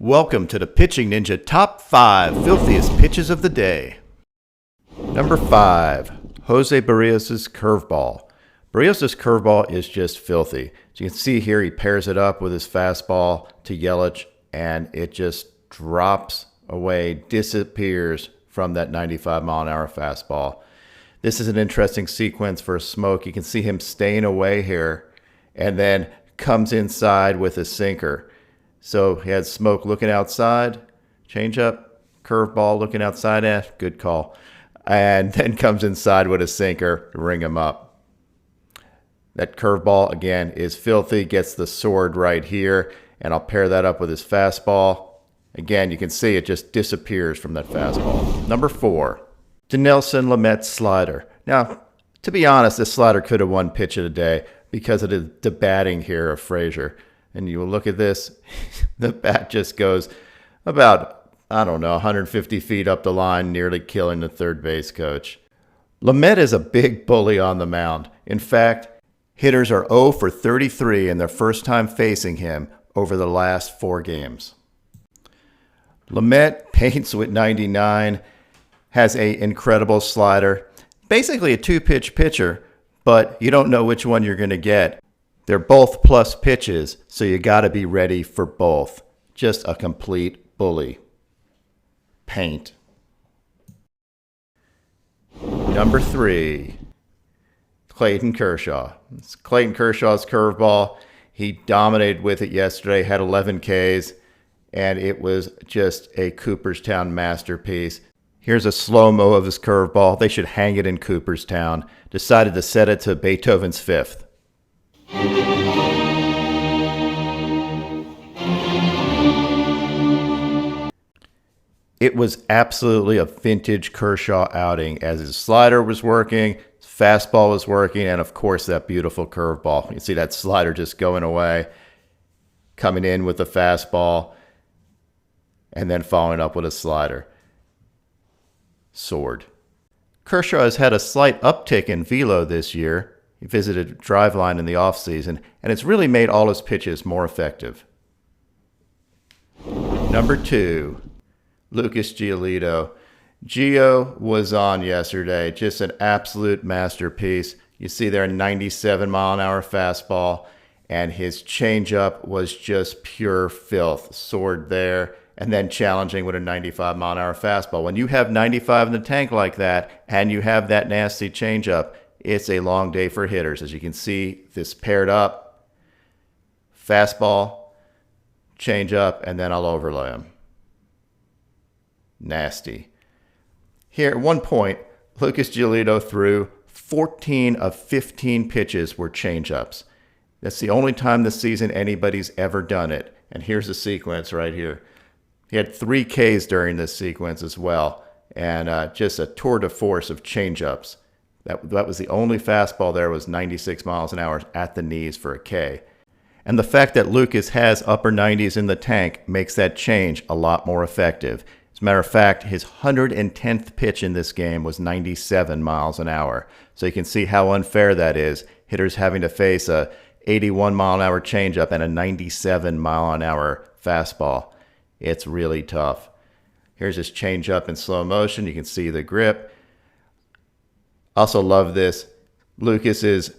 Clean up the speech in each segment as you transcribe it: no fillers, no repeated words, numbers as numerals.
Welcome to the Pitching Ninja Top 5 Filthiest Pitches of the Day. Number 5, Jose Barrios' curveball. Barrios' curveball is just filthy. As you can see here, he pairs it up with his fastball to Yelich, and it just drops away, disappears from that 95-mile-an-hour fastball. This is an interesting sequence for a smoke. You can see him staying away here, and then comes inside with a sinker. So he had Smoke looking outside, changeup, curveball looking outside, good call. And then comes inside with a sinker to ring him up. That curveball, again, is filthy, gets the sword right here, and I'll pair that up with his fastball. Again, you can see it just disappears from that fastball. Number 4, Dinelson Lamet's slider. Now, to be honest, this slider could have won pitch of the day because of the batting here of Frazier. And you will look at this, the bat just goes about, 150 feet up the line, nearly killing the third base coach. Lamet is a big bully on the mound. In fact, hitters are 0 for 33 in their first time facing him over the last 4 games. Lamet paints with 99, has an incredible slider, basically a 2-pitch pitcher, but you don't know which one you're going to get. They're both plus pitches, so you got to be ready for both. Just a complete bully. Paint. Number 3, Clayton Kershaw. It's Clayton Kershaw's curveball. He dominated with it yesterday, had 11 Ks, and it was just a Cooperstown masterpiece. Here's a slow-mo of his curveball. They should hang it in Cooperstown. Decided to set it to Beethoven's Fifth. It was absolutely a vintage Kershaw outing as his slider was working, his fastball was working, and of course that beautiful curveball. You see that slider just going away, coming in with the fastball, and then following up with a slider. Sword. Kershaw has had a slight uptick in velo this year. He visited Driveline in the offseason, and it's really made all his pitches more effective. Number 2, Lucas Giolito. Gio was on yesterday, just an absolute masterpiece. You see there a 97-mile-an-hour fastball, and his changeup was just pure filth. Soared there, and then challenging with a 95-mile-an-hour fastball. When you have 95 in the tank like that, and you have that nasty changeup, it's a long day for hitters. As you can see, this paired up, fastball, changeup, and then I'll overlay him. Nasty. Here, at one point, Lucas Giolito threw 14 of 15 pitches were changeups. That's the only time this season anybody's ever done it. And here's the sequence right here. He had 3 Ks during this sequence as well, and just a tour de force of changeups. That was the only fastball there was 96 miles an hour at the knees for a K. And the fact that Lucas has upper 90s in the tank makes that change a lot more effective. As a matter of fact, his 110th pitch in this game was 97 miles an hour. So you can see how unfair that is. Hitters having to face a 81 mile an hour changeup and a 97 mile an hour fastball. It's really tough. Here's his changeup in slow motion. You can see the grip. Also love this. Lucas's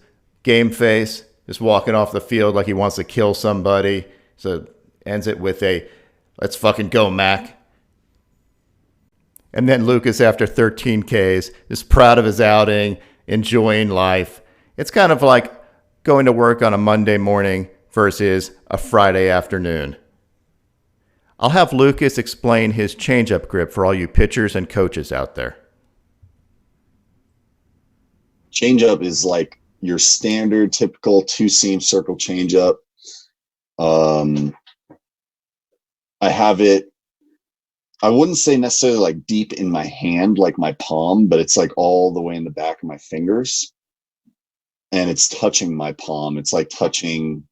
game face, just walking off the field like he wants to kill somebody. So ends it with a, let's fucking go, Mac. And then Lucas, after 13 Ks, is proud of his outing, enjoying life. It's kind of like going to work on a Monday morning versus a Friday afternoon. I'll have Lucas explain his changeup grip for all you pitchers and coaches out there. Changeup is like your standard, typical 2-seam circle changeup. I have it, I wouldn't say necessarily like deep in my hand, like my palm, but it's like all the way in the back of my fingers. And it's touching my palm. It's like touching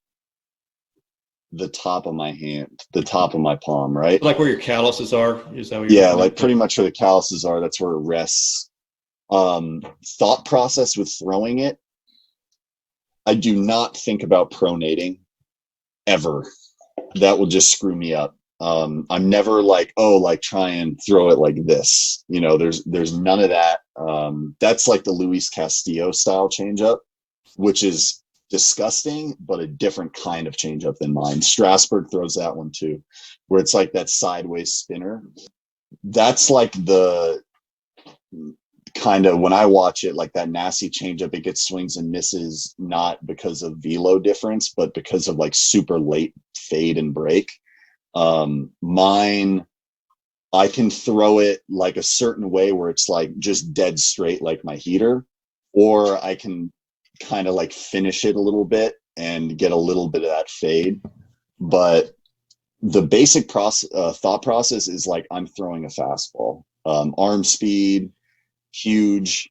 the top of my hand, the top of my palm, right? Like where your calluses are? Is that what you're like pretty much where the calluses are. That's where it rests. Thought process with throwing it. I do not think about pronating ever. That will just screw me up. I'm never like, oh, like try and throw it like this. You know, there's none of that. That's like the Luis Castillo style changeup, which is disgusting, but a different kind of changeup than mine. Strasburg throws that one too, where it's like that sideways spinner. That's like the kind of, when I watch it, like that nasty changeup, it gets swings and misses, not because of velo difference, but because of like super late fade and break. Mine, I can throw it like a certain way where it's like just dead straight like my heater, or I can kind of like finish it a little bit and get a little bit of that fade. But the basic thought process is like I'm throwing a fastball. Arm speed, huge,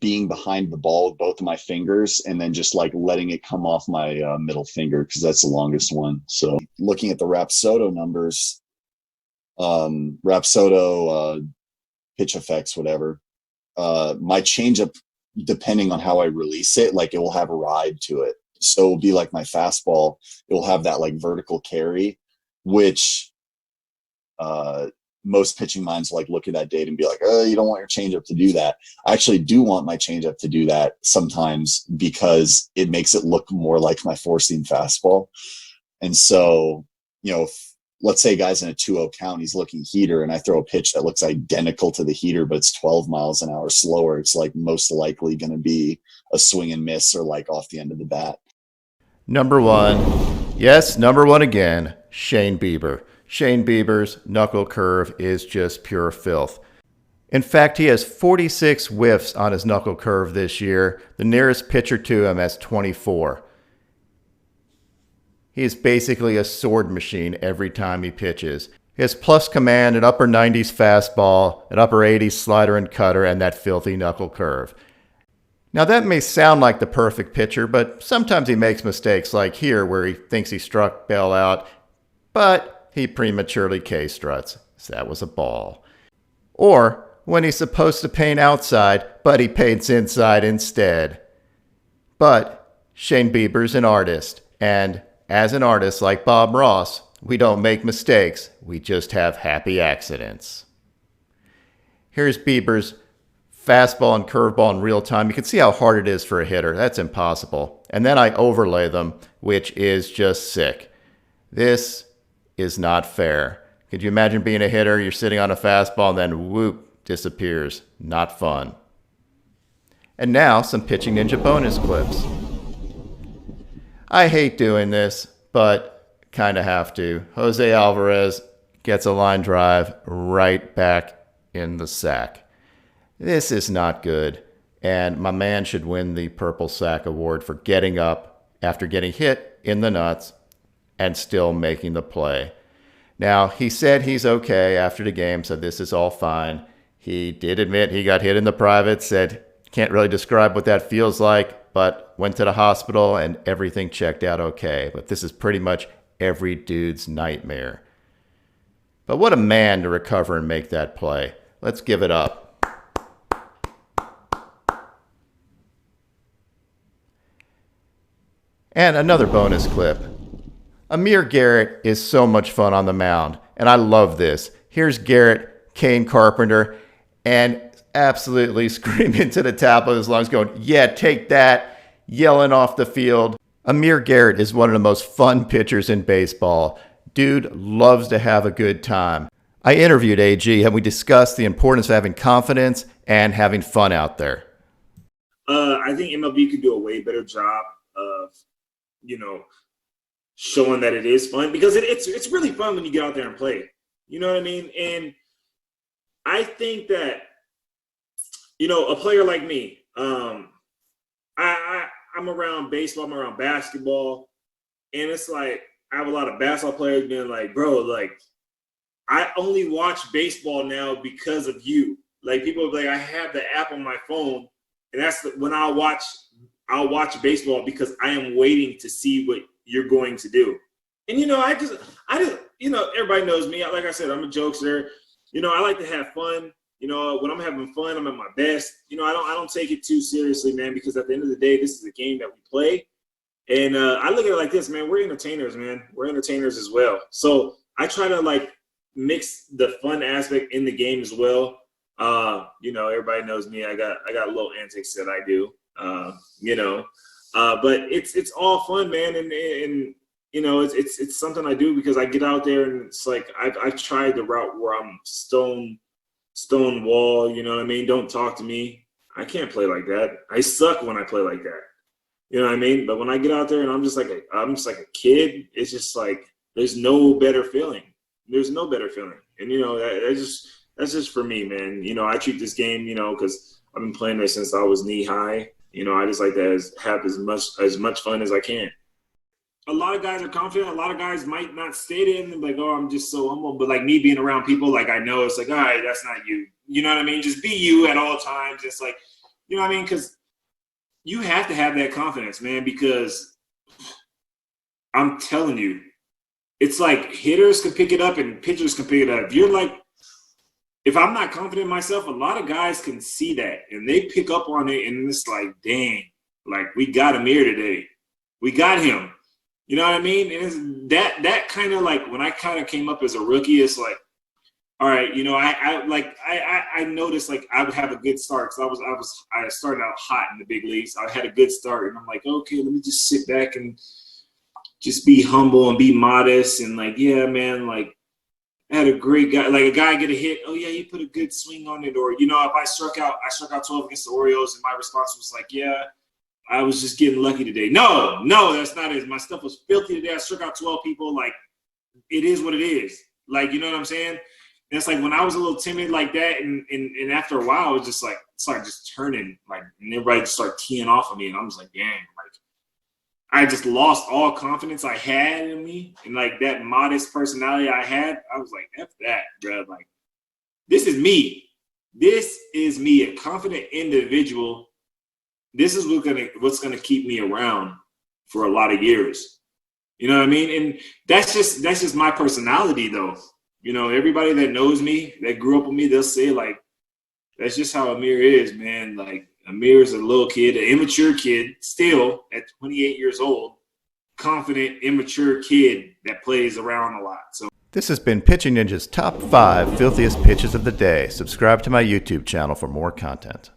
being behind the ball with both of my fingers, and then just like letting it come off my middle finger because that's the longest one. So looking at the Rapsodo numbers, Rapsodo, pitch effects, whatever, my changeup, depending on how I release it, like it will have a ride to it. So it'll be like my fastball, it will have that like vertical carry, which most pitching minds like look at that data and be like, oh, you don't want your changeup to do that. I actually do want my changeup to do that sometimes because it makes it look more like my four-seam fastball. And so, you know, let's say guy's in a 2-0 count, he's looking heater, and I throw a pitch that looks identical to the heater, but it's 12 miles an hour slower. It's like most likely going to be a swing and miss or like off the end of the bat. Number one. Yes, number one again, Shane Bieber. Shane Bieber's knuckle curve is just pure filth. In fact, he has 46 whiffs on his knuckle curve this year. The nearest pitcher to him has 24. He is basically a sword machine every time he pitches. He has plus command, an upper 90s fastball, an upper 80s slider and cutter, and that filthy knuckle curve. Now that may sound like the perfect pitcher, but sometimes he makes mistakes like here where he thinks he struck Bell out, but he prematurely K-struts. So that was a ball. Or when he's supposed to paint outside, but he paints inside instead. But Shane Bieber's an artist, and as an artist like Bob Ross, we don't make mistakes, we just have happy accidents. Here's Bieber's fastball and curveball in real time. You can see how hard it is for a hitter. That's impossible. And then I overlay them, which is just sick. This is not fair. Could you imagine being a hitter, you're sitting on a fastball, and then whoop, disappears. Not fun. And now, some Pitching Ninja bonus clips. I hate doing this, but kind of have to. Jose Alvarez gets a line drive right back in the sack. This is not good, and my man should win the Purple Sack Award for getting up after getting hit in the nuts and still making the play. Now, he said he's okay after the game, so this is all fine. He did admit he got hit in the private, said can't really describe what that feels like, but went to the hospital and everything checked out okay. But this is pretty much every dude's nightmare. But what a man to recover and make that play. Let's give it up. And another bonus clip. Amir Garrett is so much fun on the mound, and I love this. Here's Garrett, Kane Carpenter, and absolutely screaming to the top of his lungs, going, yeah, take that, yelling off the field. Amir Garrett is one of the most fun pitchers in baseball. Dude loves to have a good time. I interviewed AG, and we discussed the importance of having confidence and having fun out there. I think MLB could do a way better job of, showing that it is fun, because it's really fun when you get out there and play. You know what I mean? And I think that, a player like me, I'm around baseball, I'm around basketball, and it's like I have a lot of basketball players being like, bro, like I only watch baseball now because of you. Like people are like, I have the app on my phone, and that's when I'll watch baseball because I am waiting to see what you're going to do. And I just everybody knows me. Like I said, I'm a jokester. I like to have fun. When I'm having fun, I'm at my best. I don't take it too seriously, man, because at the end of the day, this is a game that we play. And I look at it like this, man. We're entertainers, man. We're entertainers as well. So I try to like mix the fun aspect in the game as well. You know, everybody knows me. I got little antics that I do. You know, but it's all fun, man, and you know, it's something I do because I get out there and it's like I tried the route where I'm stone wall. You know what I mean? Don't talk to me. I can't play like that. I suck when I play like that. You know what I mean? But when I get out there and I'm just like a kid, it's just like there's no better feeling. There's no better feeling. And you know, that's just for me, man. You know, I treat this game, you know, because I've been playing it since I was knee high. You know, I just like to have as much fun as I can. A lot of guys are confident. A lot of guys might not state it and like, oh, I'm just so humble. But like me being around people, like I know it's like, all right, that's not you. You know what I mean? Just be you at all times. It's like, you know what I mean? Because you have to have that confidence, man, because I'm telling you, it's like hitters can pick it up and pitchers can pick it up. If I'm not confident in myself, a lot of guys can see that and they pick up on it and it's like, dang, like we got Amir today. We got him. You know what I mean? And it's that kind of like when I kind of came up as a rookie, it's like, all right, you know, I noticed like I would have a good start because I started out hot in the big leagues. I had a good start and I'm like, okay, let me just sit back and just be humble and be modest and like, yeah, man, like I had a great guy, like a guy get a hit. Oh yeah, you put a good swing on it. Or, you know, if I struck out 12 against the Orioles and my response was like, yeah, I was just getting lucky today. No, that's not it. My stuff was filthy today. I struck out 12 people. Like, it is what it is. Like, you know what I'm saying? And it's like when I was a little timid like that, and after a while, it was just like, it started just turning, like, and everybody just started teeing off of me. And I'm just like, dang, like, I just lost all confidence I had in me. And, like, that modest personality I had, I was like, F that, bro. Like, this is me. This is me, a confident individual. This is what's gonna keep me around for a lot of years. You know what I mean? And that's just my personality, though. You know, everybody that knows me, that grew up with me, they'll say, like, that's just how Amir is, man. Like, Amir is a little kid, an immature kid, still at 28 years old, confident, immature kid that plays around a lot. So This has been Pitching Ninja's Top 5 Filthiest Pitches of the Day. Subscribe to my YouTube channel for more content.